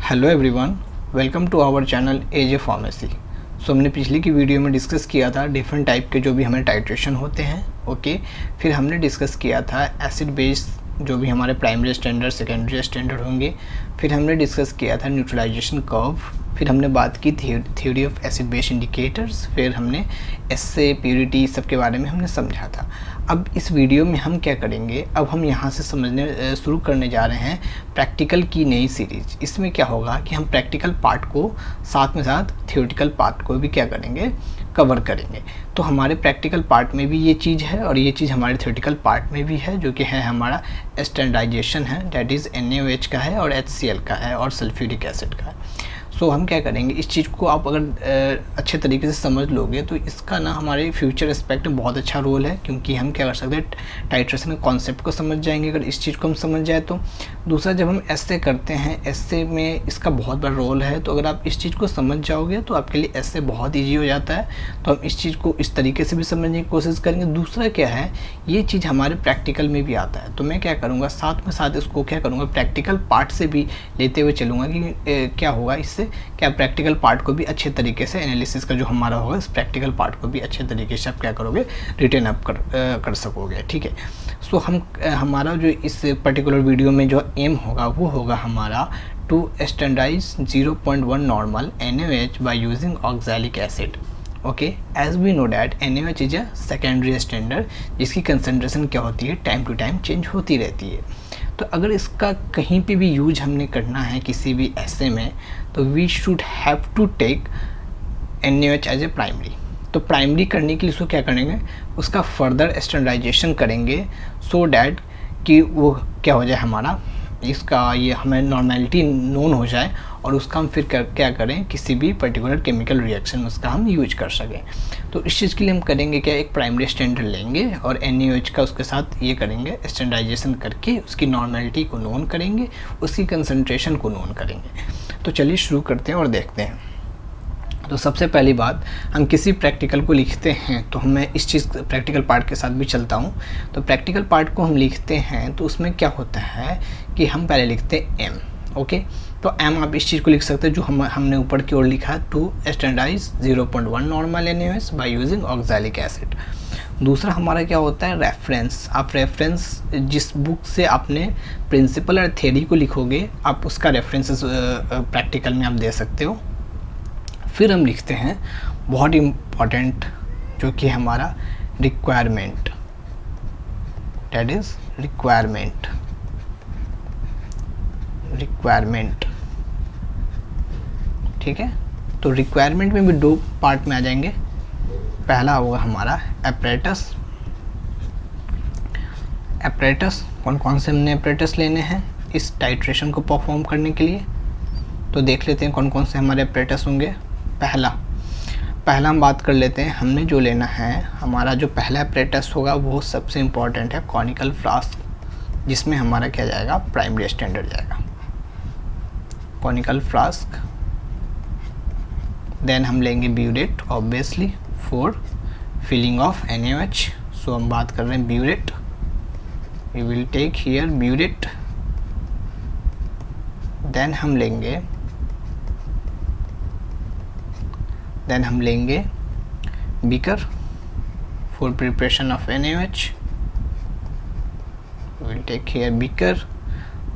Hello everyone, welcome to our channel AJ pharmacy. हमने पिछली की वीडियो में डिस्कस किया था डिफरेंट टाइप के जो भी हमारे टाइट्रेशन होते हैं। ओके, फिर हमने डिस्कस किया था एसिड बेस जो भी हमारे प्राइमरी स्टैंडर्ड सेकेंडरी स्टैंडर्ड होंगे। फिर हमने डिस्कस किया था न्यूट्रलाइजेशन कर्व। फिर हमने बात की theory of acid base indicators. फिर हमने एसए प्योरिटी सब के बारे में हमने समझा था। अब इस वीडियो में हम क्या करेंगे, अब हम यहाँ से समझने शुरू करने जा रहे हैं प्रैक्टिकल की नई सीरीज। इसमें क्या होगा कि हम प्रैक्टिकल पार्ट को साथ में साथ थियोरेटिकल पार्ट को भी क्या करेंगे, कवर करेंगे। तो हमारे प्रैक्टिकल पार्ट में भी ये चीज़ है और ये चीज़ हमारे थियोरेटिकल पार्ट में भी है, जो कि है हमारा स्टैंडर्डाइजेशन है, डैट इज़ NaOH का है और HCl का है और सल्फ्यूरिक एसिड का है। सो हम क्या करेंगे, इस चीज़ को आप अगर अच्छे तरीके से समझ लोगे तो इसका ना हमारे फ्यूचर एस्पेक्ट में बहुत अच्छा रोल है, क्योंकि हम क्या कर सकते हैं, टाइट्रेशन के कॉन्सेप्ट को समझ जाएंगे अगर इस चीज़ को हम समझ जाए तो। दूसरा, जब हम एसए करते हैं, एसए में इसका बहुत बड़ा रोल है, तो अगर आप इस चीज़ को समझ जाओगे तो आपके लिए एसए बहुत ईजी हो जाता है। तो हम इस चीज़ को इस तरीके से भी समझने की कोशिश करेंगे। दूसरा क्या है, ये चीज़ हमारे प्रैक्टिकल में भी आता है, तो मैं क्या करूँगा, साथ में साथ इसको क्या करूँगा, प्रैक्टिकल पार्ट से भी लेते हुए चलूँगा कि क्या होगा इससे, क्या प्रैक्टिकल पार्ट को भी अच्छे तरीके से एनालिसिस का जो हमारा होगा, इस प्रैक्टिकल पार्ट को भी अच्छे तरीके से आप क्या करोगे, रिटेन अप कर सकोगे। ठीक है। सो हमारा जो इस पर्टिकुलर वीडियो में जो एम होगा वो होगा हमारा to standardise 0.1 normal NaOH by using oxalic acid. Okay, as we know that NaOH is a secondary standard जिसकी कंसनट्रेशन क्या होती है, टाइम टू टाइम चेंज होती रहती है। तो अगर इसका कहीं पे भी यूज हमने करना है किसी भी ऐसे में, तो we should have to take NaOH as a primary. तो प्राइमरी करने के लिए उसको क्या करेंगे, उसका फर्दर स्टैंडर्डाइजेशन करेंगे, सो डैट कि वो क्या हो जाए, हमारा इसका ये हमें नॉर्मेलिटी नोन हो जाए और उसका हम फिर क्या करें, किसी भी पर्टिकुलर केमिकल रिएक्शन में उसका हम यूज कर सकें। तो इस चीज़ के लिए हम करेंगे क्या, एक प्राइमरी स्टैंडर्ड लेंगे और NaOH का उसके साथ ये करेंगे, स्टैंडर्डाइजेशन करके उसकी नॉर्मेलिटी को नोन करेंगे, उसकी कंसनट्रेशन को नोन करेंगे। तो चलिए शुरू करते हैं और देखते हैं। तो सबसे पहली बात, हम किसी प्रैक्टिकल को लिखते हैं तो मैं इस चीज़ प्रैक्टिकल पार्ट के साथ भी चलता हूँ। तो प्रैक्टिकल पार्ट को हम लिखते हैं तो उसमें क्या होता है कि हम पहले लिखते हैं M। ओके, तो M आप इस चीज़ को लिख सकते हैं जो हमने ऊपर की ओर लिखा, to standardise 0.1 normal NaOH by using oxalic acid. दूसरा हमारा क्या होता है, रेफरेंस। आप रेफरेंस जिस बुक से आपने प्रिंसिपल और थ्योरी को लिखोगे, आप उसका रेफरेंसेस प्रैक्टिकल में आप दे सकते हो। फिर हम लिखते हैं बहुत इम्पॉर्टेंट, जो कि हमारा रिक्वायरमेंट, डैट इज रिक्वायरमेंट। ठीक है, तो रिक्वायरमेंट में भी दो पार्ट में आ जाएंगे। पहला होगा हमारा एपरेटस। कौन कौन से हमने एपरेटस लेने हैं इस टाइट्रेशन को परफॉर्म करने के लिए, तो देख लेते हैं कौन कौन से हमारे एपरेटस होंगे। पहला हम बात कर लेते हैं, हमने जो लेना है, हमारा जो पहला एपरेटस होगा वो सबसे इम्पॉर्टेंट है, कॉनिकल फ्लास्क, जिसमें हमारा क्या जाएगा, प्राइमरी स्टैंडर्ड जाएगा, कॉनिकल फ्लास्क। देन हम लेंगे burette, obviously for filling of NaOH। सो हम बात कर रहे हैं burette, we will take here burette. Then हम लेंगे beaker for preparation of NaOH, will take here beaker.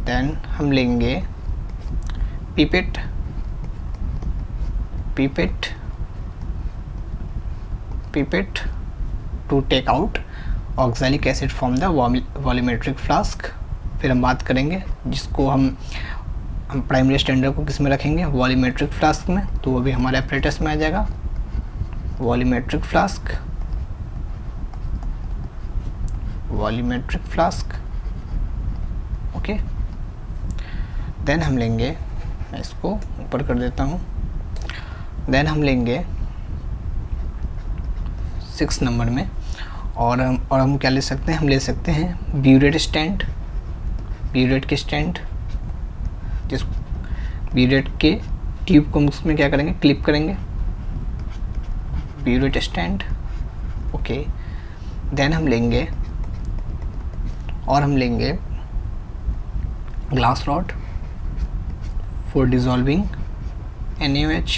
Then हम लेंगे pipette to take out oxalic acid from the volumetric flask. फिर हम बात करेंगे जिसको हम प्राइमरी स्टैंडर्ड को किस में रखेंगे, वॉल्यूमेट्रिक फ्लास्क में, तो वो भी हमारे एपरेटस में आ जाएगा, वॉल्यूमेट्रिक फ्लास्क। ओके, देन हम लेंगे, मैं इसको ऊपर कर देता हूँ, देन हम लेंगे 6 नंबर में, और हम क्या ले सकते हैं, हम ले सकते हैं ब्यूरेट के स्टैंड, जिस ब्यूरेट के ट्यूब को उसमें क्या करेंगे, क्लिप करेंगे, ब्यूरेट स्टैंड। ओके, देन हम लेंगे glass rod for dissolving NaOH,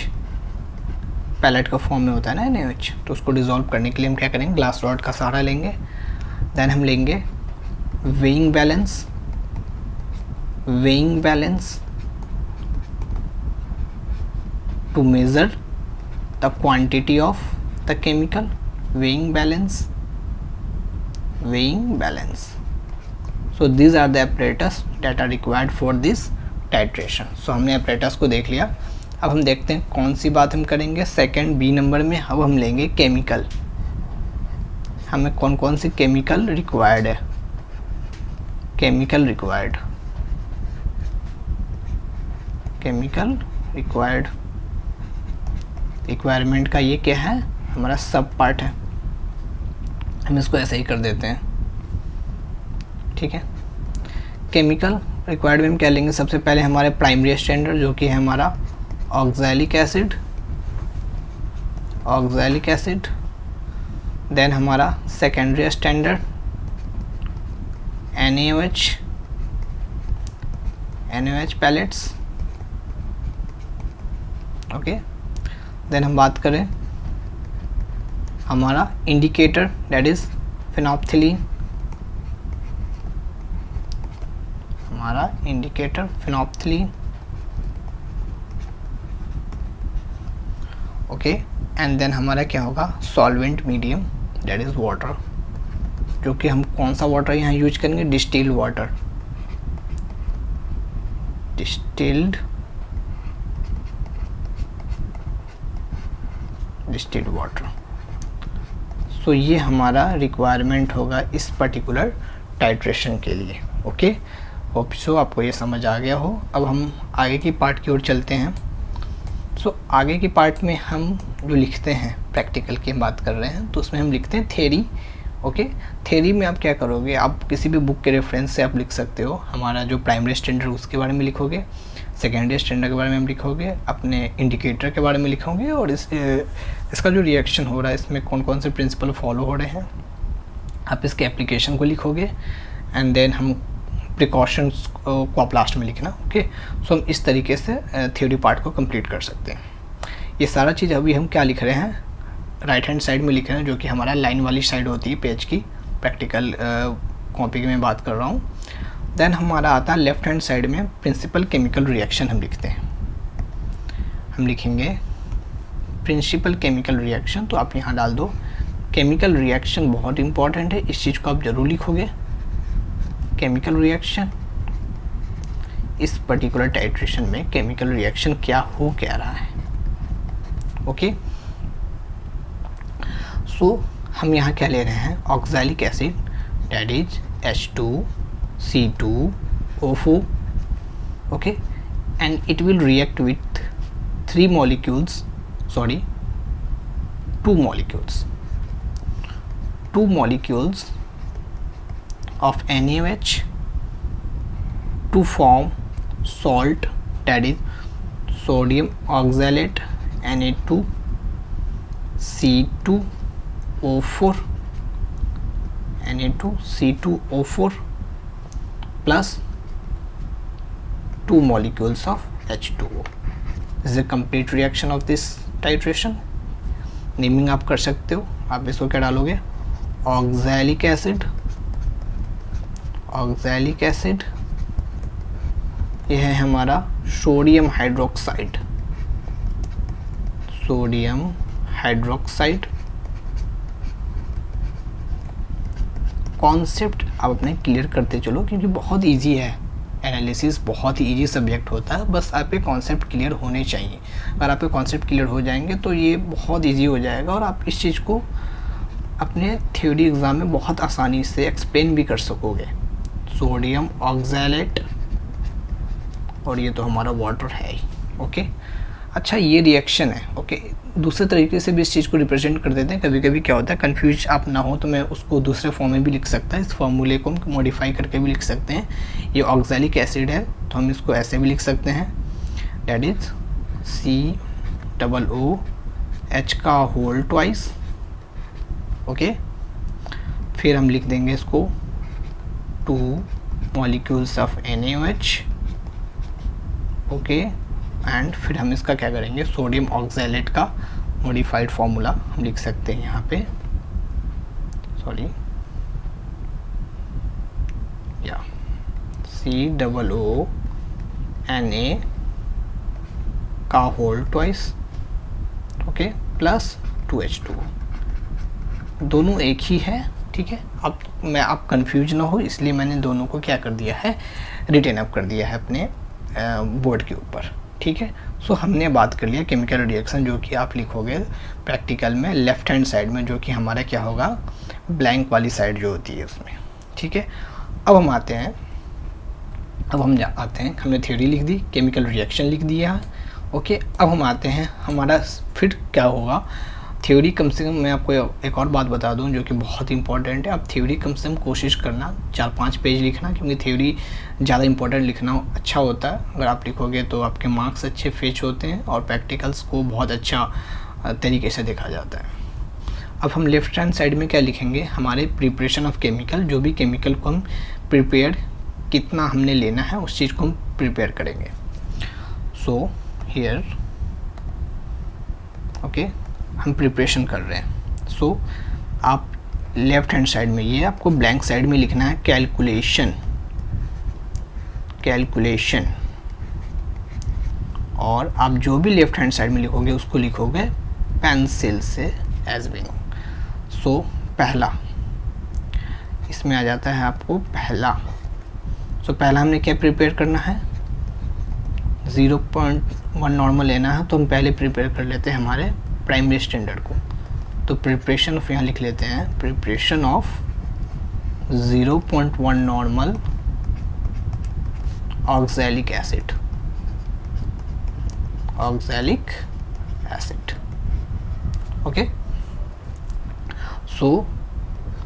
pellet का फॉर्म में होता है ना NaOH, तो उसको डिज़ोल्व करने के लिए हम क्या करेंगे, ग्लास रॉड का सहारा लेंगे। देन हम लेंगे weighing balance to measure the quantity of the chemical, weighing balance. So these are the apparatus that are required for this titration. So हमने apparatus को देख लिया। अब हम देखते हैं कौन सी बात हम करेंगे। सेकंड बी नंबर में अब हम लेंगे केमिकल। हमें कौन कौन सी केमिकल रिक्वायर्ड है। केमिकल रिक्वायरमेंट का ये क्या है, हमारा सब पार्ट है। हम इसको ऐसे ही कर देते हैं, ठीक है। केमिकल रिक्वायर्ड में हम क्या लेंगे, सबसे पहले हमारे प्राइमरी स्टैंडर्ड जो कि है हमारा ऑक्सैलिक एसिड। देन हमारा secondary standard NaOH pellets, okay. Then हम बात करें हमारा indicator, that is phenolphthalein, okay. And then हमारा क्या होगा, solvent medium, that is water, जो कि हम कौन सा वाटर यहाँ यूज करेंगे, डिस्टिल्ड वाटर। सो ये हमारा रिक्वायरमेंट होगा इस पर्टिकुलर टाइट्रेशन के लिए, ओके। होप सो आपको ये समझ आ गया हो। अब हम आगे की पार्ट की ओर चलते हैं। सो आगे की पार्ट में हम जो लिखते हैं, प्रैक्टिकल की बात कर रहे हैं, तो उसमें हम लिखते हैं थ्योरी, ओके। थ्योरी में आप क्या करोगे, आप किसी भी बुक के रेफरेंस से आप लिख सकते हो। हमारा जो प्राइमरी स्टैंडर्ड उसके बारे में लिखोगे, सेकेंडरी स्टैंडर्ड के बारे में हम लिखोगे, अपने इंडिकेटर के बारे में लिखोगे, और इसका जो रिएक्शन हो रहा है इसमें कौन कौन से प्रिंसिपल फॉलो हो रहे हैं, आप इसके एप्लीकेशन को लिखोगे। एंड देन हम प्रिकॉशंस को आप लास्ट में लिखना, ओके। सो हम इस तरीके से थ्योरी पार्ट को कंप्लीट कर सकते हैं। ये सारा चीज़ अभी हम क्या लिख रहे हैं, राइट हैंड साइड में लिख रहे हैं, जो कि हमारा लाइन वाली साइड होती है पेज की, प्रैक्टिकल कॉपी की मैं बात कर रहा हूँ। देन हमारा आता है लेफ्ट हैंड साइड में प्रिंसिपल केमिकल रिएक्शन हम लिखते हैं। हम लिखेंगे प्रिंसिपल केमिकल रिएक्शन, तो आप यहाँ डाल दो केमिकल रिएक्शन, बहुत इंपॉर्टेंट है, इस चीज़ को आप ज़रूर लिखोगे। केमिकल रिएक्शन, इस पर्टिकुलर टाइट्रेशन में केमिकल रिएक्शन क्या हो क्या रहा है, ओके। सो हम यहाँ क्या ले रहे हैं, oxalic acid, that is H2C2O4, okay, and it will react with two molecules of NaOH to form salt, that is sodium oxalate Na2C2O4 plus 2 molecules of H2O. This is a complete reaction of this titration. Naming आप कर सकते हो, आप इसको क्या डालोगे, oxalic acid, यह है हमारा सोडियम हाइड्रोक्साइड। कॉन्सेप्ट आप अपने क्लियर करते चलो, क्योंकि बहुत इजी है, एनालिसिस बहुत ही इजी सब्जेक्ट होता है, बस आपके कॉन्सेप्ट क्लियर होने चाहिए। अगर आपके कॉन्सेप्ट क्लियर हो जाएंगे तो ये बहुत इजी हो जाएगा, और आप इस चीज़ को अपने थ्योरी एग्ज़ाम में बहुत आसानी से एक्सप्लेन भी कर सकोगे। सोडियम ऑक्सैलेट, और ये तो हमारा वाटर है ही, ओके। अच्छा, ये रिएक्शन है, ओके। दूसरे तरीके से भी इस चीज़ को रिप्रेजेंट कर देते हैं। कभी कभी क्या होता है, कंफ्यूज आप ना हो तो मैं उसको दूसरे फॉर्म में भी लिख सकता है, इस फॉर्मूले को हम मॉडिफाई करके भी लिख सकते हैं। ये ऑक्सैलिक एसिड है तो हम इसको ऐसे भी लिख सकते हैं, डैट इज COOH का होल ट्वाइस, ओके। फिर हम लिख देंगे इसको 2 molecules of NaOH okay. And फिर हम इसका क्या करेंगे, सोडियम ऑक्सैलेट का मॉडिफाइड फार्मूला हम लिख सकते हैं यहाँ पे, सॉरी या COONA का whole twice, okay, plus 2H2। दोनों एक ही है, ठीक है। अब आप कंफ्यूज ना हो इसलिए मैंने दोनों को क्या कर दिया है, रिटेन अप कर दिया है अपने बोर्ड के ऊपर, ठीक है। सो हमने बात कर लिया केमिकल रिएक्शन, जो कि आप लिखोगे प्रैक्टिकल में लेफ्ट हैंड साइड में, जो कि हमारा क्या होगा, ब्लैंक वाली साइड जो होती है उसमें, ठीक है। अब हम आते हैं, हमने थ्योरी लिख दी, केमिकल रिएक्शन लिख दिया, ओके। अब हम आते हैं, हमारा फिर क्या होगा, थ्योरी कम से कम मैं आपको एक और बात बता दूं जो कि बहुत इंपॉर्टेंट है। आप थ्योरी कम से कम कोशिश करना 4-5 पेज लिखना, क्योंकि थ्योरी ज़्यादा इंपॉर्टेंट लिखना अच्छा होता है। अगर आप लिखोगे तो आपके मार्क्स अच्छे फेच होते हैं और प्रैक्टिकल्स को बहुत अच्छा तरीके से देखा जाता है। अब हम लेफ्ट हैंड साइड में क्या लिखेंगे, हमारे प्रिपरेशन ऑफ केमिकल, जो भी केमिकल को हम प्रिपेयर कितना हमने लेना है उस चीज़ को हम प्रिपेयर करेंगे। सो हियर ओके, हम प्रिपरेशन कर रहे हैं। सो आप लेफ्ट हैंड साइड में, ये आपको ब्लैंक साइड में लिखना है कैलकुलेशन, और आप जो भी लेफ्ट हैंड साइड में लिखोगे उसको लिखोगे पेंसिल से एज विंग। सो पहला इसमें आ जाता है आपको पहला। सो पहला हमने क्या प्रिपेयर करना है, 0.1 नॉर्मल लेना है, तो हम पहले प्रिपेयर कर लेते हैं हमारे प्राइमरी स्टैंडर्ड को। तो प्रिपरेशन ऑफ, यहाँ लिख लेते हैं preparation of 0.1 normal oxalic acid, okay. So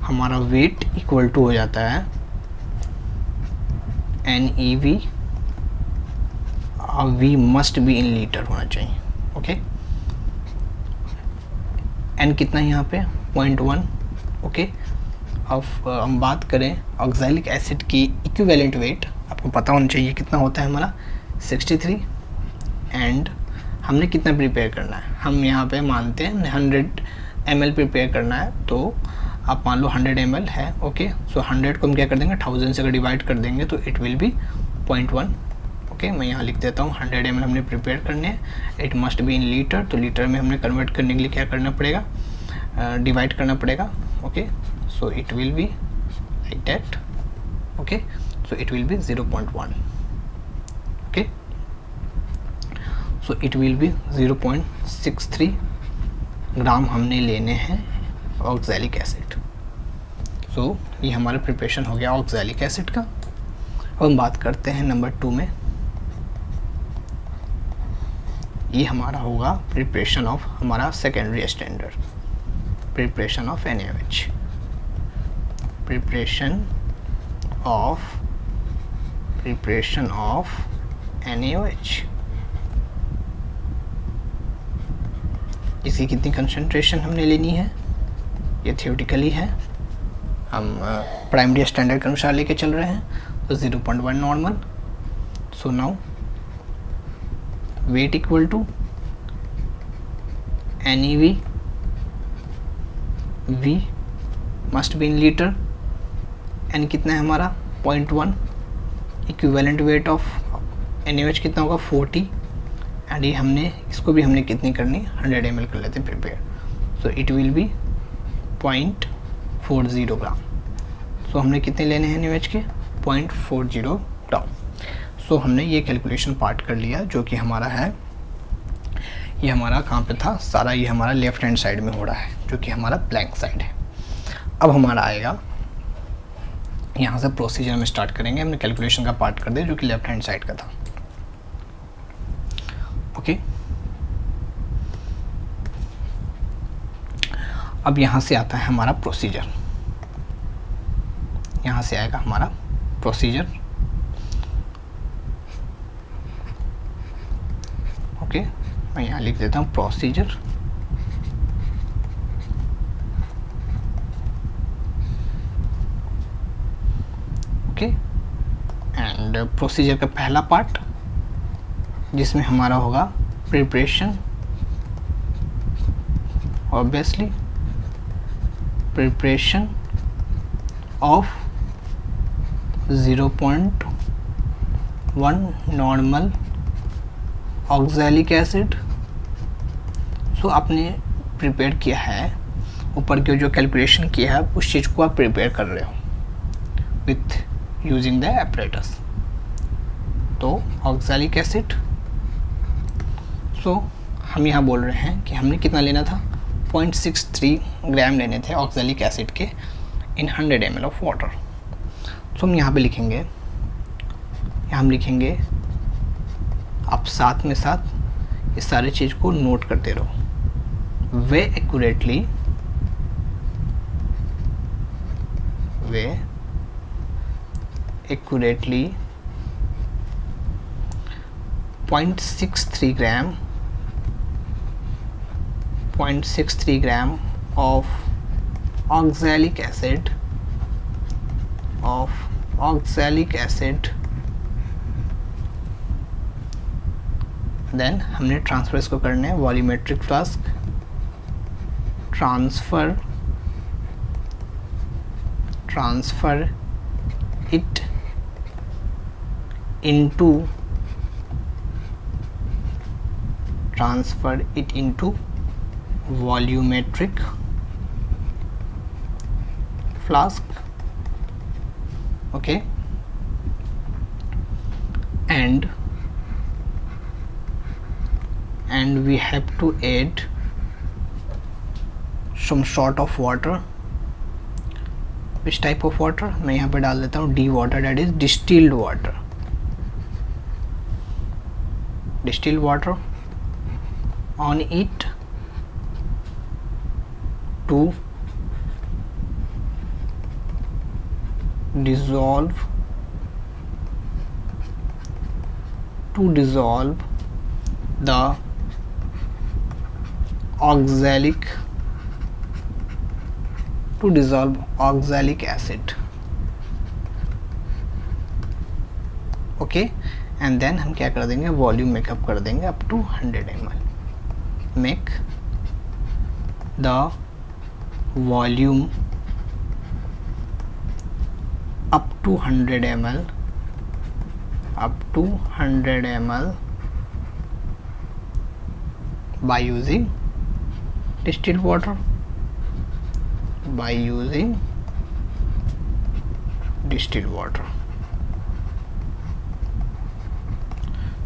हमारा वेट इक्वल टू हो जाता है NEV, V must be in litre होना चाहिए, ओके। N कितना है यहाँ पे 0.1, ओके। अब हम बात करें ऑक्सैलिक एसिड की इक्विवेलेंट वेट, आपको पता होना चाहिए कितना होता है हमारा 63। एंड हमने कितना प्रिपेयर करना है, हम यहाँ पे मानते हैं 100 ml प्रिपेयर करना है, तो आप मान लो 100 ml है, ओके। सो 100 को हम क्या कर देंगे 1000 से अगर डिवाइड कर देंगे तो इट विल बी 0.1, ओके। मैं यहाँ लिख देता हूँ 100 ml हमने प्रिपेयर करने हैं, it must be in litre, तो लीटर में हमने कन्वर्ट करने के लिए क्या करना पड़ेगा, डिवाइड करना पड़ेगा, okay. So it will be like that, okay. So it will be 0.1, okay. So it will be 0.63 ग्राम हमने लेने हैं ऑक्सैलिक एसिड। सो ये हमारा प्रिपरेशन हो गया ऑक्सैलिक एसिड का। अब हम बात करते हैं नंबर 2 में, ये हमारा होगा प्रिपरेशन ऑफ हमारा secondary standard, preparation of NaOH, preparation of NaOH। इसकी कितनी कंसंट्रेशन हमने लेनी है, ये थियोरेटिकली है, हम प्राइमरी स्टैंडर्ड के अनुसार लेके चल रहे हैं, तो 0.1 normal. So now weight equal to NEV, V must be in litre, N कितना है हमारा 0.1, इक्विवेलेंट वेट ऑफ NaOH कितना होगा 40, एंड ये हमने इसको भी हमने कितनी करनी 100 ml कर लेते हैं prepare. So it will be 0.40 ग्राम। सो हमने कितने लेने हैं NaOH के 0.40 ग्राम। सो हमने ये कैलकुलेशन पार्ट कर लिया, जो कि हमारा है, ये हमारा कहाँ पे था सारा, ये हमारा लेफ्ट हैंड साइड में हो रहा है, जो कि हमारा ब्लैंक साइड है। अब हमारा आएगा यहाँ से प्रोसीजर में स्टार्ट करेंगे, हमने कैलकुलेशन का पार्ट कर दिया जो कि लेफ्ट हैंड साइड का था, ओके। अब यहाँ से आता है हमारा प्रोसीजर, यहाँ से आएगा हमारा प्रोसीजर, ओके। मैं यहाँ लिख देता हूँ प्रोसीजर, ओके। एंड प्रोसीजर का पहला पार्ट जिसमें हमारा होगा preparation, obviously preparation of 0.1 normal oxalic acid. So आपने प्रिपेयर किया है, ऊपर की जो कैलकुलेशन किया है उस चीज़ को आप प्रिपेयर कर रहे हो विथ यूजिंग द एपरेटस। तो ऑक्सैलिक एसिड, सो हम यहाँ बोल रहे हैं कि हमने कितना लेना था, 0.63 ग्राम लेने थे ऑक्सैलिक एसिड के इन 100 ml ऑफ वाटर। सो हम यहाँ पे लिखेंगे, हम लिखेंगे, आप साथ में साथ इस सारे चीज़ को नोट करते रहो। Weigh accurately 0.63 gram of oxalic acid then हमने ट्रांसफर इसको करना है volumetric flask, transfer it into volumetric flask, okay, and we have to add some sort of water. which type of water? मैं यहाँ पे डाल देता हूँ D water, that is distilled water on it to dissolve the oxalic acid, okay. And then हम क्या कर देंगे, वॉल्यूम मेकअप कर देंगे up to 100 ml। Make the volume up to 100 ml by using distilled water,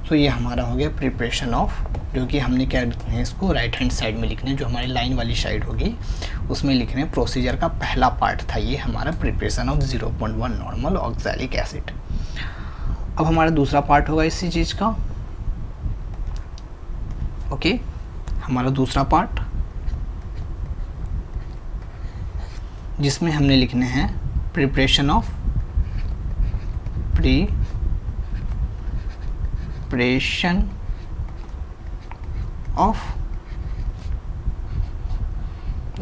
सो ये हमारा हो गया प्रिपरेशन ऑफ, जो कि हमने क्या लिखना है, इसको राइट हैंड साइड में लिखना है, जो हमारी लाइन वाली साइड होगी उसमें लिखने प्रोसीजर का पहला पार्ट था ये हमारा preparation of 0.1 normal oxalic acid. अब हमारा दूसरा पार्ट होगा इसी चीज़ का, ओके। हमारा दूसरा पार्ट जिसमें हमने लिखने हैं प्रिपरेशन ऑफ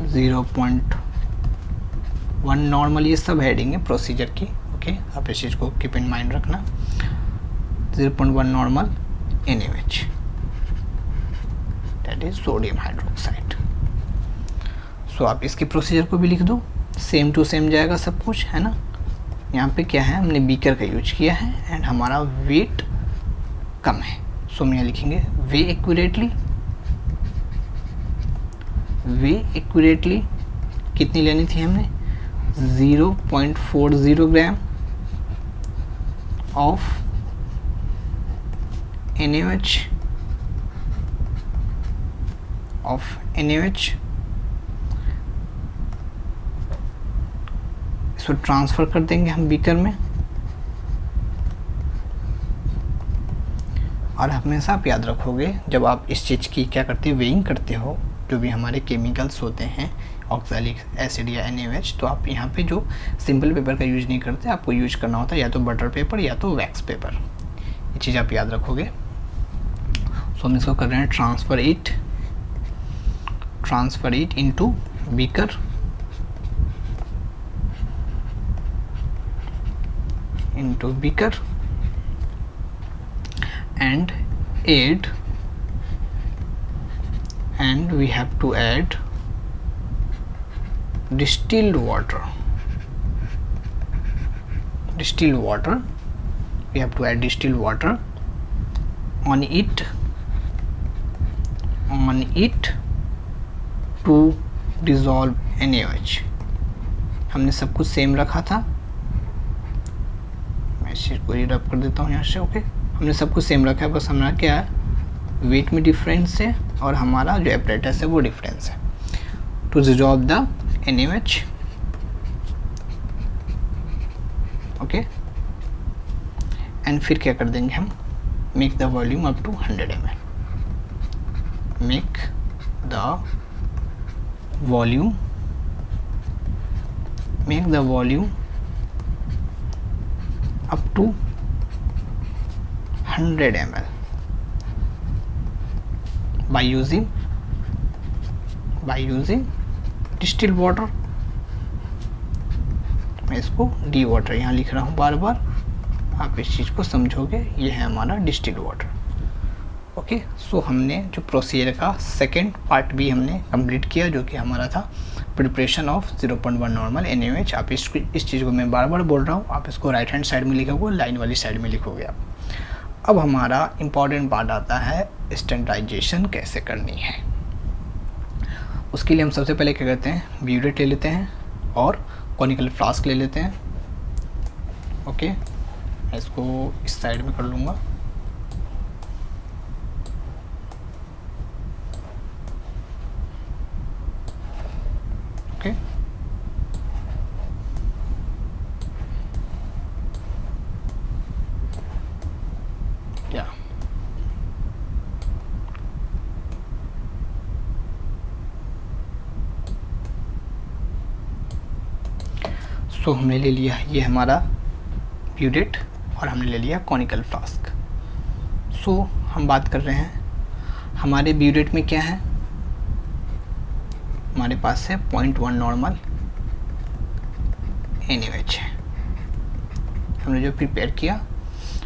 0.1 नॉर्मल, ये सब हेडिंग है प्रोसीजर की, ओके। आप इस चीज़ को कीप इन माइंड रखना। 0.1 normal NaOH, that is sodium hydroxide. So आप इसकी प्रोसीजर को भी लिख दो, सेम टू सेम जाएगा सब कुछ, है ना। यहाँ पे क्या है, हमने बीकर का यूज किया है एंड हमारा वेट कम है। सो हम यहाँ लिखेंगे वे एक्यूरेटली कितनी लेनी थी हमने, 0.40 ग्राम ऑफ NaOH इसको ट्रांसफ़र कर देंगे हम बीकर में। और हमेशा आप याद रखोगे जब आप इस चीज़ की क्या करते हो, वेइंग करते हो, जो भी हमारे केमिकल्स होते हैं ऑक्सैलिक एसिड या NaOH, तो आप यहाँ पे जो सिंपल पेपर का यूज़ नहीं करते, आपको यूज करना होता है या तो बटर पेपर या तो वैक्स पेपर। ये चीज़ आप याद रखोगे। सो हम इसको कर रहे हैं transfer it into beaker and add, and we have to add distilled water. We have to add distilled water on it to dissolve NaOH. हमने सब कुछ सेम रखा था, मैं इस चीज़ को ही रब कर देता हूँ यहाँ से। ओके, हमने सब कुछ सेम रखा है, बस हमारा क्या है, वेट में डिफरेंस है और हमारा जो एपरेटस है वो डिफरेंस है। To dissolve the NaOH, okay, and फिर क्या कर देंगे हम, make the volume up to 100 ml, make the volume up to 100 ml by using distilled water। मैं इसको डी वाटर यहाँ लिख रहा हूँ बार बार, आप इस चीज़ को समझोगे, ये है हमारा डिस्टिल्ड वाटर। ओके, सो हमने जो प्रोसीजर का सेकेंड पार्ट भी हमने कंप्लीट किया, जो कि हमारा था प्रिपरेशन ऑफ 0.1 नॉर्मल NaOH। आप इस चीज़ को मैं बार बार बोल रहा हूँ, आप इसको राइट हैंड साइड में लिखोगे, लाइन वाली साइड में लिखोगे आप। अब हमारा इम्पॉर्टेंट पार्ट आता है स्टैंडर्डाइजेशन कैसे करनी है। उसके लिए हम सबसे पहले क्या करते हैं, ब्यूरेट ले लेते हैं और कॉनिकल फ्लास्क ले लेते हैं। ओके, मैं इसको इस साइड में कर लूँगा। ओके, या सो हमने ले लिया ये हमारा ब्यूरेट और हमने ले लिया कॉनिकल फ्लास्क। सो हम बात कर रहे हैं, हमारे ब्यूरेट में क्या है, हमारे पास है 0.1 नॉर्मल NaOH है, हमने जो प्रिपेयर किया,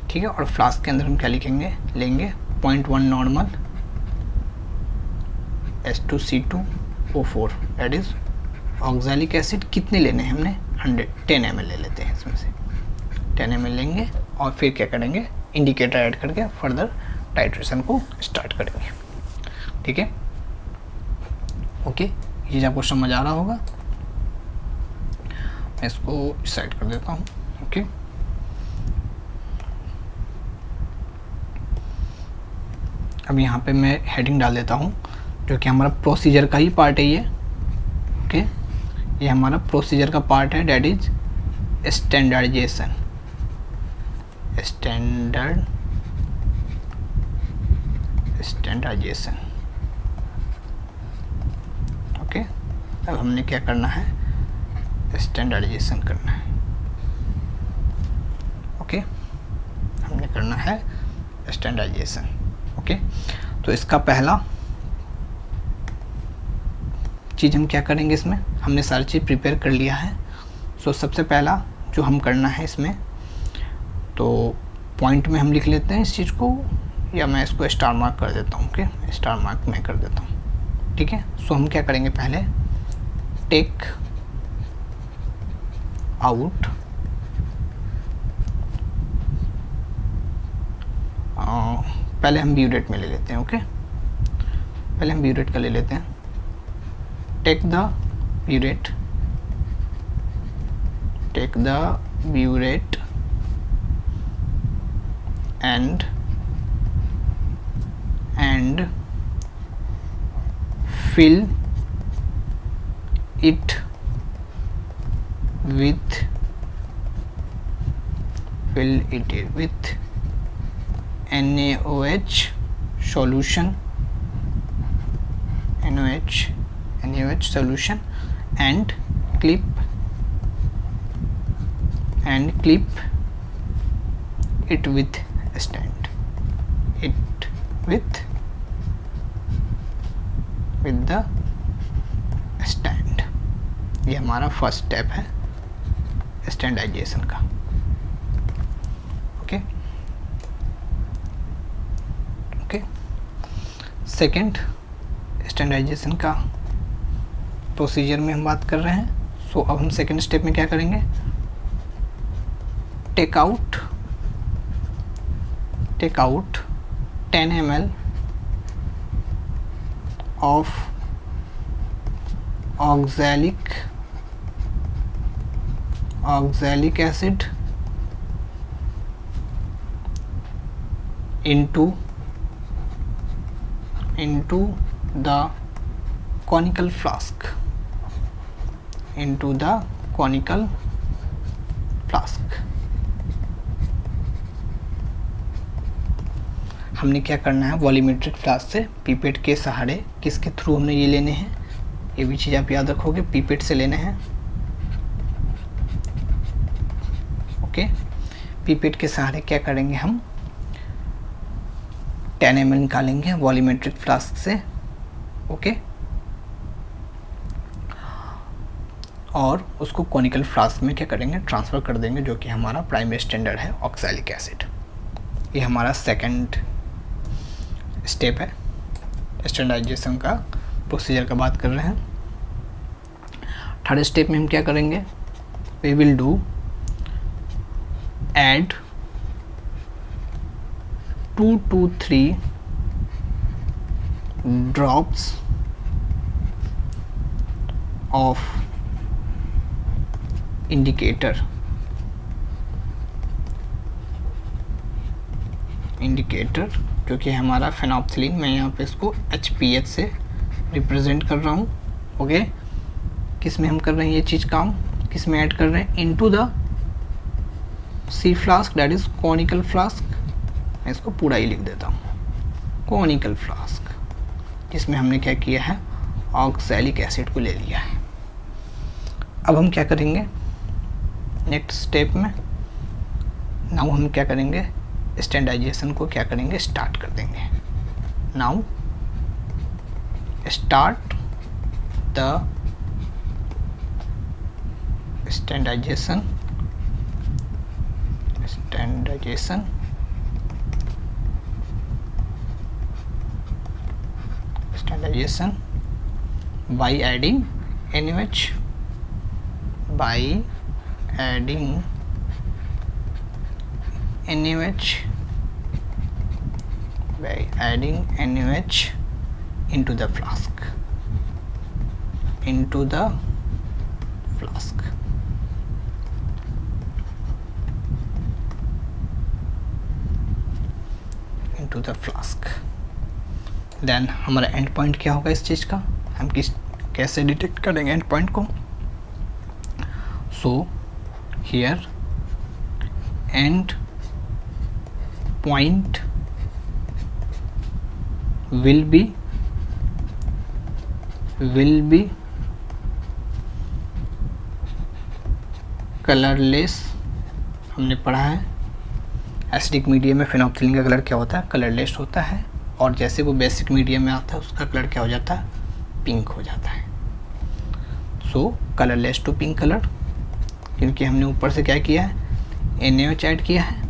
ठीक है। और फ्लास्क के अंदर हम क्या लेंगे 0.1 normal H2C2O4, that is oxalic acid. कितने लेने हैं हमने, 10 ml ले लेते हैं, इसमें से 10 ml लेंगे और फिर क्या करेंगे, इंडिकेटर ऐड करके फर्दर टाइट्रेशन को स्टार्ट करेंगे, ठीक है। ओके, ये चीज़ आपको समझ आ रहा होगा। मैं इसको इस साइड कर देता हूँ। ओके, अब यहाँ पे मैं हेडिंग डाल देता हूँ, जो कि हमारा प्रोसीजर का ही पार्ट है ये। ओके, ये हमारा प्रोसीजर का पार्ट है, डेट इज स्टैंडर्डाइजेशन। ओके, अब हमने क्या करना है, स्टैंडर्डाइजेशन करना है। ओके, हमने करना है स्टैंडर्डाइजेशन। ओके, तो इसका पहला चीज़ हम क्या करेंगे, इसमें हमने सारी चीज़ प्रिपेयर कर लिया है। सो सबसे पहला जो हम करना है इसमें, तो पॉइंट में हम लिख लेते हैं इस चीज़ को, या मैं इसको स्टार मार्क कर देता हूँ। ओके, स्टार मार्क मैं कर देता हूँ, ठीक है। सो हम क्या करेंगे, पहले टेक आउट पहले हम ब्यूरेट में ले लेते हैं। ओके, पहले हम ब्यूरेट का ले लेते हैं। take the burette and fill it with NaOH solution, and clip it with stand, with the stand। ये हमारा फर्स्ट स्टेप है स्टैंडर्डाइजेशन का। Okay, okay. सेकंड स्टैंडर्डाइजेशन का प्रोसीजर में हम बात कर रहे हैं। सो अब हम सेकंड स्टेप में क्या करेंगे, take out 10 ml of oxalic acid into the conical flask, हमने क्या करना है, वॉल्यूमेट्रिक फ्लास्क से पीपेट के सहारे, किसके थ्रू हमने ये लेने हैं, ये भी चीज़ आप याद रखोगे, पीपेट से लेने हैं। ओके, पीपेट के सहारे क्या करेंगे हम, 10 ml निकालेंगे वॉल्यूमेट्रिक फ्लास्क से। ओके, और उसको कॉनिकल फ्लास्क में क्या करेंगे, ट्रांसफ़र कर देंगे, जो कि हमारा प्राइमरी स्टैंडर्ड है ऑक्सैलिक एसिड। ये हमारा सेकंड स्टेप है, स्टैंडर्डाइजेशन का प्रोसीजर का बात कर रहे हैं। थर्ड स्टेप में हम क्या करेंगे, we will do add 2 to 3 drops of indicator जो कि हमारा फेनोप्थिलीन, मैं यहाँ पे इसको HPH से रिप्रेजेंट कर रहा हूँ। ओके, किस में हम कर रहे हैं ये चीज़ काम, किस में ऐड कर रहे हैं, into the C flask, that is conical flask. मैं इसको पूरा ही लिख देता हूँ, कॉनिकल फ्लास्क, जिसमें हमने क्या किया है, ऑक्सैलिक एसिड को ले लिया है। अब हम क्या करेंगे नेक्स्ट स्टेप में, नाउ हम क्या करेंगे, स्टैंडर्डाइजेशन को क्या करेंगे, स्टार्ट कर देंगे। Now start the standardisation by adding NaOH, into the flask, then हमारा एंड पॉइंट क्या होगा इस चीज़ का, हम कैसे डिटेक्ट करेंगे एंड पॉइंट को। So here and point will be colourless. हमने पढ़ा है एसिडिक मीडियम में फेनोप्थिलीन का कलर क्या होता है, कलरलेस होता है, और जैसे वो बेसिक मीडियम में आता है उसका कलर क्या हो जाता है, पिंक हो जाता है। सो कलरलेस टू पिंक कलर, क्योंकि हमने ऊपर से क्या किया है, NaOH ऐड किया है।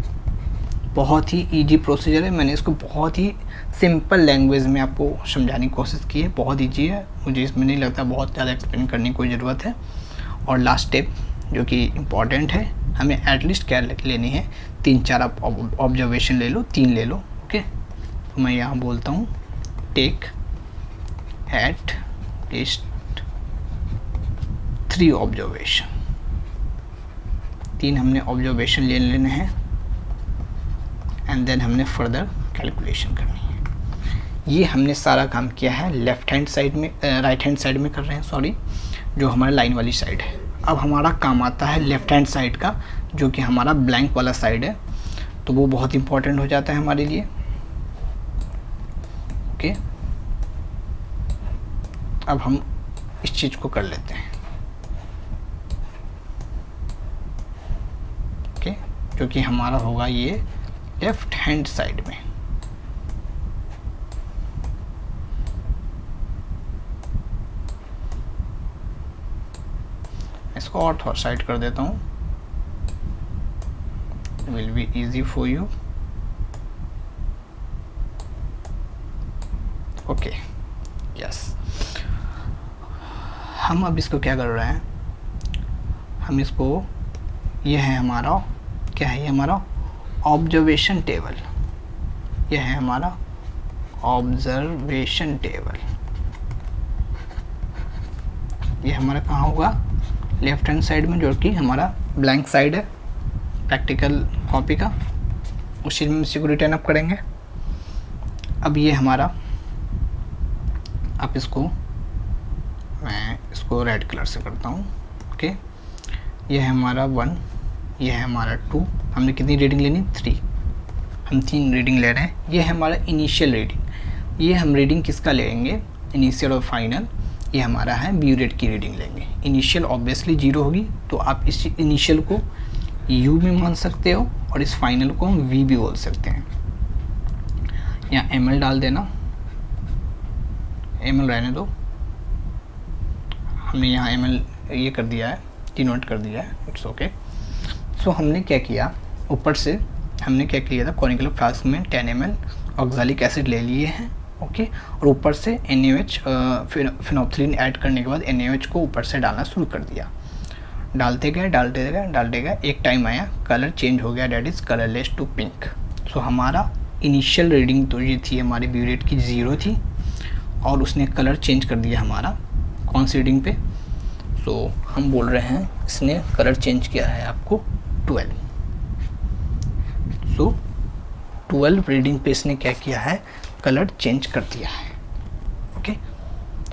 बहुत ही इजी प्रोसीजर है, मैंने इसको बहुत ही सिंपल लैंग्वेज में आपको समझाने की कोशिश की है, बहुत इजी है, मुझे इसमें नहीं लगता बहुत ज़्यादा एक्सप्लेन करने की कोई ज़रूरत है। और लास्ट स्टेप जो कि इम्पॉर्टेंट है, हमें एटलीस्ट क्या लेनी है, 3-4 आप ऑब्जर्वेशन ले लो, 3 ले लो। ओके, तो मैं यहाँ बोलता हूँ टेक एट लीस्ट 3 ऑब्जर्वेशन, 3 हमने ऑब्जर्वेशन ले लेने हैं, एंड देन हमने फर्दर कैलकुलेशन करनी है। ये हमने सारा काम किया है लेफ्ट हैंड साइड में, राइट हैंड साइड में कर रहे हैं, सॉरी, जो हमारा लाइन वाली साइड है। अब हमारा काम आता है लेफ्ट हैंड साइड का, जो कि हमारा ब्लैंक वाला साइड है, तो वो बहुत इंपॉर्टेंट हो जाता है हमारे लिए। ओके, अब हम इस चीज़ को कर लेते हैं। ओके, जो कि हमारा होगा ये लेफ्ट हैंड साइड में। इसको और थोड़ा साइड कर देता हूँ, will be easy for you. Okay yes. हम अब इसको क्या कर रहे हैं, हम इसको, ये है हमारा, क्या है ये हमारा ऑब्जर्वेशन टेबल, यह है हमारा ऑब्जर्वेशन टेबल। ये हमारा कहाँ होगा, लेफ्ट हैंड साइड में, जो कि हमारा ब्लैंक साइड है प्रैक्टिकल कॉपी का, उसी में इसी को रिटर्न अप करेंगे। अब ये हमारा, अब इसको मैं इसको रेड कलर से करता हूँ। ओके, ये है हमारा 1, ये है हमारा 2, हमने कितनी रीडिंग लेनी, 3, हम 3 रीडिंग ले रहे हैं। ये है हमारा इनिशियल रीडिंग, ये हम रीडिंग किसका लेंगे, इनिशियल और फाइनल। ये हमारा है व्यू रेट की रीडिंग लेंगे। इनिशियल ऑब्वियसली 0 होगी, तो आप इस इनिशियल को यू भी मान सकते हो और इस फाइनल को हम वी भी बोल सकते हैं। यहाँ एम डाल देना, एम रहने दो, हमने यहाँ एम ये कर दिया है, डिनोट कर दिया है, इट्स ओके। सो हमने क्या किया, ऊपर से हमने क्या किया था, कॉनिकल फ्लास्क में 10 ml ऑक्सैलिक एसिड ले लिए हैं, ओके, और ऊपर से NaOH फिनोप्थिलीन ऐड करने के बाद NaOH को ऊपर से डालना शुरू कर दिया। डालते गए, एक टाइम आया, कलर चेंज हो गया, that is colourless to pink. So हमारा इनिशियल रीडिंग तो ये थी हमारी व्यू रेट की 0 थी, और उसने कलर चेंज कर दिया हमारा कौन सी रीडिंग पे, सो हम बोल रहे हैं इसने कलर चेंज किया है आपको 12। सो 12 रीडिंग पे इसने क्या किया है, कलर चेंज कर दिया है, ओके,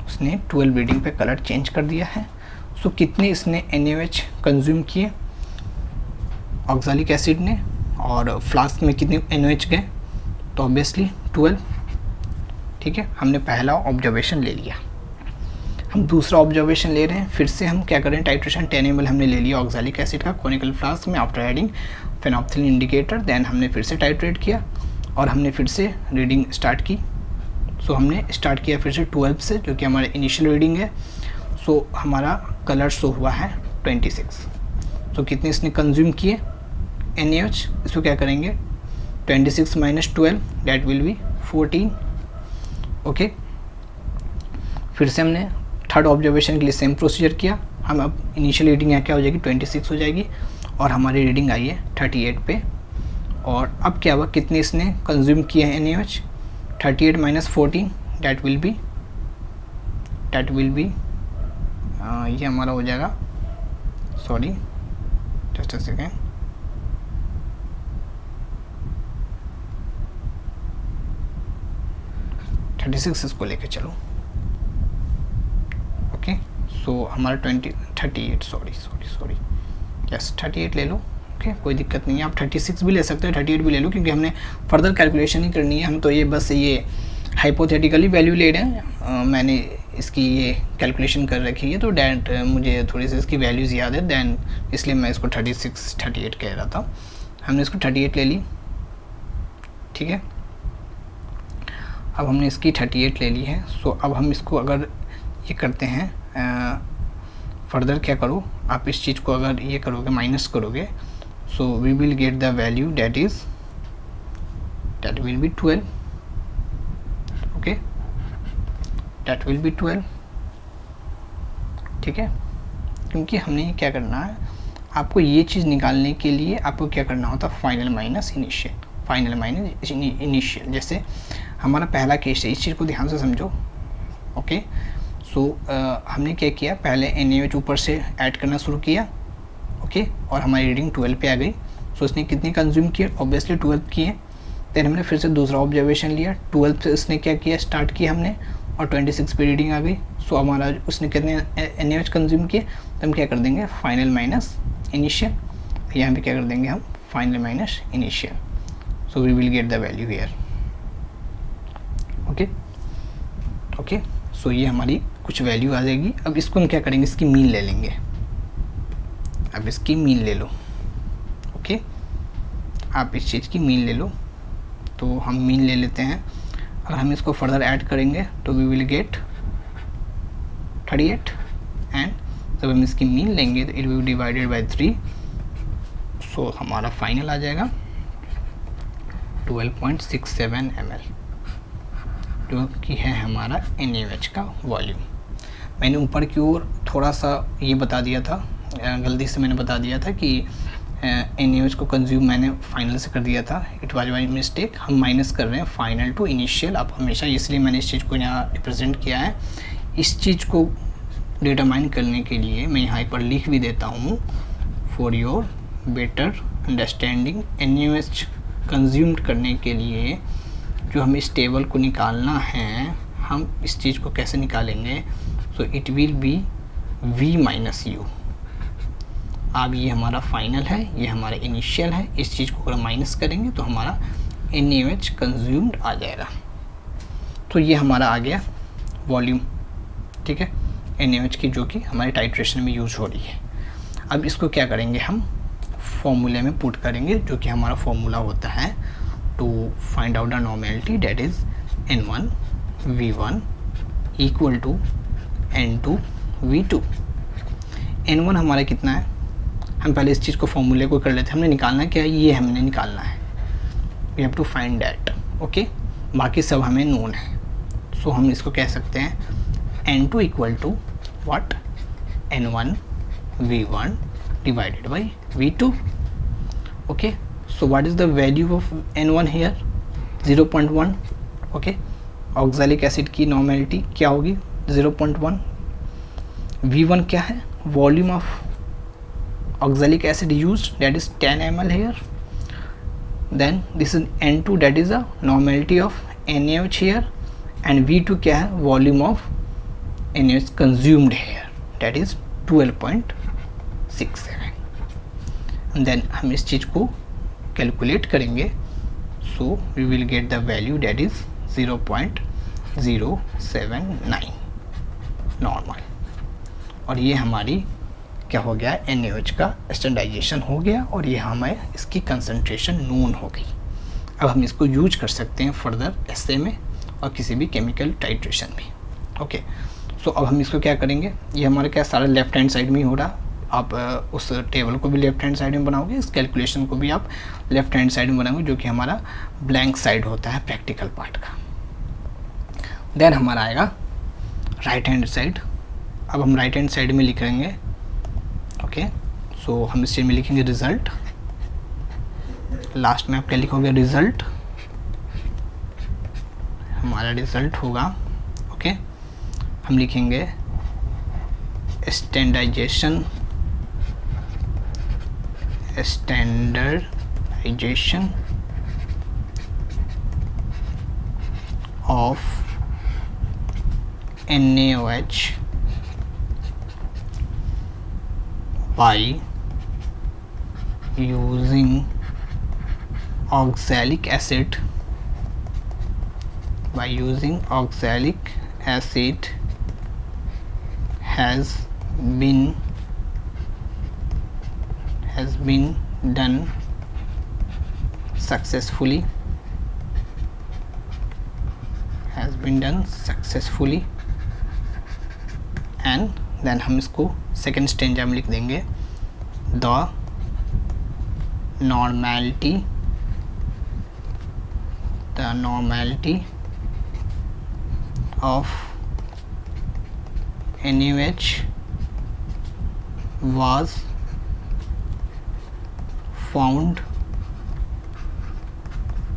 उसने 12 रीडिंग पे कलर चेंज कर दिया है। सो कितने इसने NaOH कंज्यूम किए ऑक्सैलिक एसिड ने, और फ्लास्क में कितने NaOH गए, तो ऑब्वियसली 12, ठीक है। हमने पहला ऑब्जर्वेशन ले लिया, हम दूसरा ऑब्जर्वेशन ले रहे हैं। फिर से हम क्या करें, टाइट्रेशन 10 ml हमने ले लिया ऑक्सैलिक एसिड का कॉनिकल फ्लास्क में आफ्टर एडिंग फेनोप्थिलीन इंडिकेटर। देन हमने फिर से टाइट्रेट किया और हमने फिर से रीडिंग स्टार्ट की। सो हमने स्टार्ट किया फिर से 12 से, जो कि हमारा इनिशियल रीडिंग है। सो हमारा कलर शो हुआ है 26। तो कितने इसने कंज्यूम किए NaOH, इसको क्या करेंगे, 26 - 12 दैट विल बी 14, ओके। फिर से हमने थर्ड ऑब्जर्वेशन के लिए सेम प्रोसीजर किया। हम अब इनिशियल रीडिंग यहाँ क्या हो जाएगी, 26 हो जाएगी, और हमारी रीडिंग आई है 38 पे। और अब क्या हुआ, कितने इसने कंज्यूम किए हैं NaOH, 38 - 14 दैट विल बी ये हमारा हो जाएगा, सॉरी जस्ट अ सेकेंड, इसको लेके चलो, ओके। सो हमारा 38 सॉरी यस 38 ले लो, ओके, कोई दिक्कत नहीं है। आप 36 भी ले सकते हो, 38 भी ले लो, क्योंकि हमने फर्दर कैलकुलेशन ही करनी है। हम तो ये बस ये हाइपोथेटिकली वैल्यू ले रहे हैं। मैंने इसकी ये कैलकुलेशन कर रखी है, तो डैट मुझे थोड़ी सी इसकी वैल्यूज़ याद है, दैन इसलिए मैं इसको 36 38 कह रहा था। हमने इसको 38 ले ली, ठीक है। अब हमने इसकी 38 ले ली है। सो अब हम इसको अगर ये करते हैं फर्दर क्या करो, आप इस चीज़ को अगर ये करोगे, माइनस करोगे, so we will get the value that will be 12, okay, that will be 12, ठीक है। क्योंकि हमने ये क्या करना है, आपको ये चीज़ निकालने के लिए आपको क्या करना होता है, फाइनल माइनस इनिशियल। जैसे हमारा पहला केस है, इस चीज़ को ध्यान से समझो, ओके। सो हमने क्या किया, पहले NaOH ऊपर से ऐड करना शुरू किया, ओके, और हमारी रीडिंग 12 पे आ गई। सो इसने कितनी कंज्यूम किया, ऑब्वियसली 12 किए। देन हमने फिर से दूसरा ऑब्जर्वेशन लिया, 12 से इसने क्या किया, स्टार्ट किया हमने, और 26 पे रीडिंग आ गई। सो हमारा उसने कितने NaOH कंज्यूम किए, तो हम क्या कर देंगे, फाइनल माइनस इनिशियल। यहाँ पे क्या कर देंगे हम, final minus initial. So we will get the value here, okay. So ये हमारी कुछ वैल्यू आ जाएगी। अब इसको हम क्या करेंगे, इसकी मीन ले लेंगे। अब इसकी मीन ले लो, ओके, आप इस चीज़ की मीन ले लो। तो हम मीन ले लेते हैं, अगर हम इसको फर्दर ऐड करेंगे तो वी विल गेट 38, एंड जब हम इसकी मीन लेंगे तो it will be divided by 3। सो हमारा फाइनल आ जाएगा 12.67 ml, जो कि है हमारा NaOH का वॉल्यूम। मैंने ऊपर की ओर थोड़ा सा ये बता दिया था, गलती से मैंने बता दिया था कि NaOH को कंज्यूम मैंने फाइनल से कर दिया था, इट वाज माय मिस्टेक। हम माइनस कर रहे हैं फाइनल टू इनिशियल, अब हमेशा, इसलिए मैंने इस चीज़ को यहाँ रिप्रेजेंट किया है। इस चीज़ को डिटरमाइन करने के लिए मैं यहाँ पर लिख भी देता हूँ, for your better understanding NaOH consumed करने के लिए जो हमें इस टेबल को निकालना है, हम इस चीज़ को कैसे निकालेंगे, so it will be V minus U। अब ये हमारा फाइनल है, ये हमारा इनिशियल है, इस चीज़ को अगर माइनस करेंगे तो हमारा NaOH कंज्यूम्ड आ जाएगा। तो ये हमारा आ गया वॉल्यूम, ठीक है, NaOH की, जो कि हमारे टाइट्रेशन में यूज हो रही है। अब इसको क्या करेंगे, हम फॉर्मूले में पुट करेंगे, जो कि हमारा फॉर्मूला होता है to find out the normality, that is N1 V1 equal to N2 V2। N1 हमारा कितना है, हम पहले इस चीज़ को फॉर्मूले को कर लेते हैं। हमने निकालना क्या है, ये हमने निकालना है, we have to find that, okay. बाकी सब हमें नोन है, सो हम इसको कह सकते हैं N2 equal to what, N1 V1 divided by V2, okay. So what is the value of N1 here, 0.1, okay. Oxalic acid की नॉर्मेलिटी क्या होगी, 0.1। V1 क्या है, volume of oxalic acid used, that is 10 ml here. Then this is N2, that is a normality of NaOH here, and V2 क्या है, volume of NaOH consumed here, that is 12.67. and then हम इस चीज़ को calculate करेंगे, so we will get the value that is 0.079 normal. और ये हमारी क्या हो गया, NaOH का स्टैंडर्डाइजेशन हो गया, और ये हमें इसकी कंसंट्रेशन नोन हो गई। अब हम इसको यूज कर सकते हैं फर्दर एस्से में और किसी भी केमिकल टाइट्रेशन में, ओके। सो अब हम इसको क्या करेंगे, ये हमारा क्या सारा लेफ्ट हैंड साइड में ही हो रहा, आप उस टेबल को भी लेफ्ट हैंड साइड में बनाओगे, इस कैलकुलेशन को भी आप लेफ्ट हैंड साइड में बनाओगे, जो कि हमारा ब्लैंक साइड होता है प्रैक्टिकल पार्ट का। देन हमारा आएगा राइट हैंड साइड। अब हम राइट हैंड साइड में लिखेंगे, ओके। सो हम इस चीज़ में लिखेंगे रिजल्ट, लास्ट में आप क्या लिखोगे, रिजल्ट, हमारा रिजल्ट होगा, ओके। हम लिखेंगे standardisation of NaOH by using oxalic acid, has been done successfully, and then हम इसको सेकेंड स्टेंजा में लिख देंगे, the normality of NaOH was found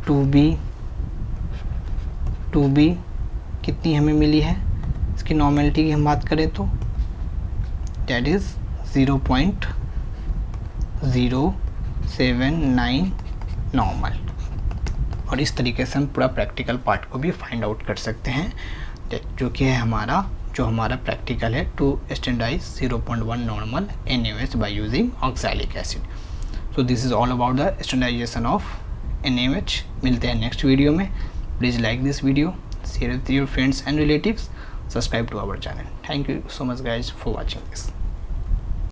to be कितनी हमें मिली है, इसकी नॉर्मेलिटी की हम बात करें तो that is 0.079 नॉर्मल। और इस तरीके से हम पूरा प्रैक्टिकल पार्ट को भी फाइंड आउट कर सकते हैं, जो कि है हमारा प्रैक्टिकल है to standardise 0.1 normal NaOH by using oxalic acid. So this is all about the standardisation of NaOH। मिलते हैं नेक्स्ट वीडियो में। Please like this video, share with your friends and relatives, subscribe to our channel. Thank you so much guys for watching this.